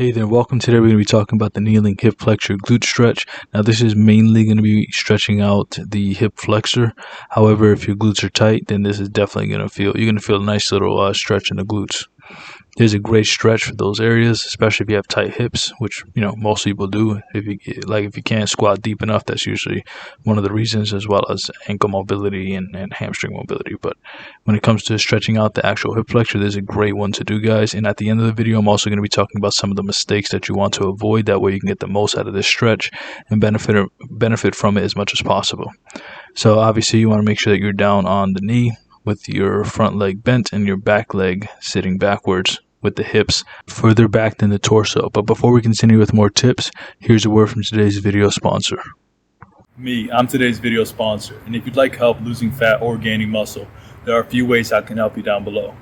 Hey there, welcome. Today we're going to be talking about the kneeling hip flexor glute stretch. Now this is mainly going to be stretching out the hip flexor. However, if your glutes are tight, then this is definitely going to feel, you're going to feel a nice little stretch in the glutes. There's a great stretch for those areas, especially if you have tight hips, which most people do. If you can't squat deep enough, that's usually one of the reasons, as well as ankle mobility and hamstring mobility. But when it comes to stretching out the actual hip flexor, there's a great one to do, guys. And at the end of the video, I'm also going to be talking about some of the mistakes that you want to avoid. That way you can get the most out of this stretch and benefit from it as much as possible. So obviously you want to make sure that you're down on the knee with your front leg bent and your back leg sitting backwards with the hips further back than the torso. But before we continue with more tips, here's a word from today's video sponsor. I'm today's video sponsor, and if you'd like help losing fat or gaining muscle, there are a few ways I can help you down below.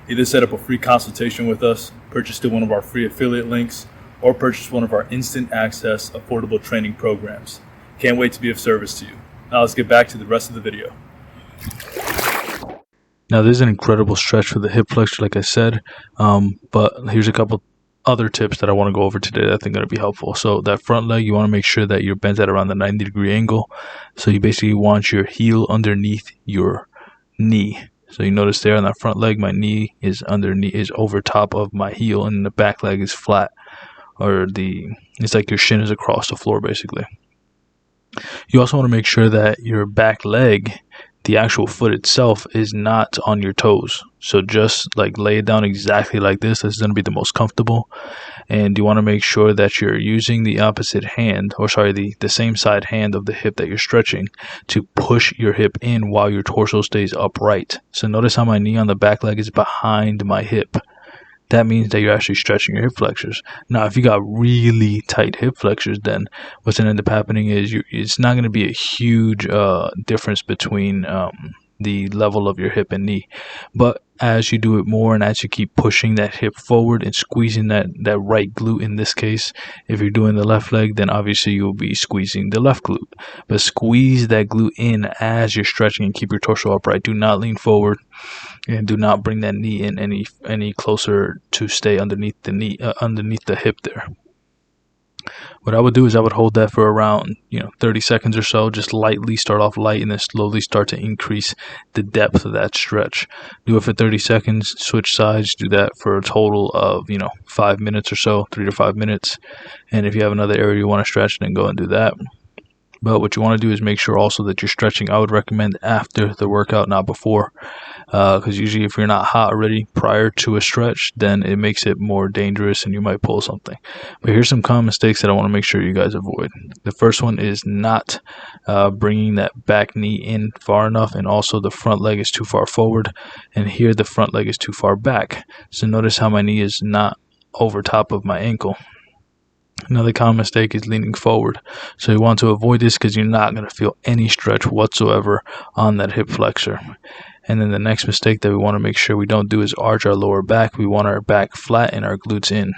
Either set up a free consultation with us, purchase one of our free affiliate links, or purchase one of our instant access affordable training programs. Can't wait to be of service to you. Now let's get back to the rest of the video. Now, there's an incredible stretch for the hip flexor, like I said, but here's a couple other tips that I want to go over today that I think are going to be helpful. So that front leg, you want to make sure that you're bent at around the 90-degree angle. So you basically want your heel underneath your knee. So you notice there on that front leg, my knee is over top of my heel, and the back leg is flat, it's like your shin is across the floor, basically. You also want to make sure that your back leg, the actual foot itself, is not on your toes. So just like lay it down exactly like this. This is going to be the most comfortable. And you want to make sure that you're using the opposite hand, the same side hand of the hip that you're stretching to push your hip in while your torso stays upright. So notice how my knee on the back leg is behind my hip. That means that you're actually stretching your hip flexors. Now, if you got really tight hip flexors, then what's going to end up happening is it's not going to be a huge difference between the level of your hip and knee. But as you do it more and as you keep pushing that hip forward and squeezing that right glute, in this case, if you're doing the left leg, then obviously you'll be squeezing the left glute. But squeeze that glute in as you're stretching and keep your torso upright. Do not lean forward. And do not bring that knee in any closer to stay underneath the hip there. What I would do is I would hold that for around 30 seconds or so. Just lightly start off light and then slowly start to increase the depth of that stretch. Do it for 30 seconds. Switch sides. Do that for a total of 5 minutes or so, 3 to 5 minutes. And if you have another area you want to stretch, then go and do that. But what you want to do is make sure also that you're stretching. I would recommend after the workout, not before, because usually if you're not hot already prior to a stretch, then it makes it more dangerous and you might pull something. But here's some common mistakes that I want to make sure you guys avoid. The first one is not bringing that back knee in far enough, and also the front leg is too far forward, and here the front leg is too far back. So notice how my knee is not over top of my ankle. Another common mistake is leaning forward. So you want to avoid this because you're not going to feel any stretch whatsoever on that hip flexor. And then the next mistake that we want to make sure we don't do is arch our lower back. We want our back flat and our glutes in.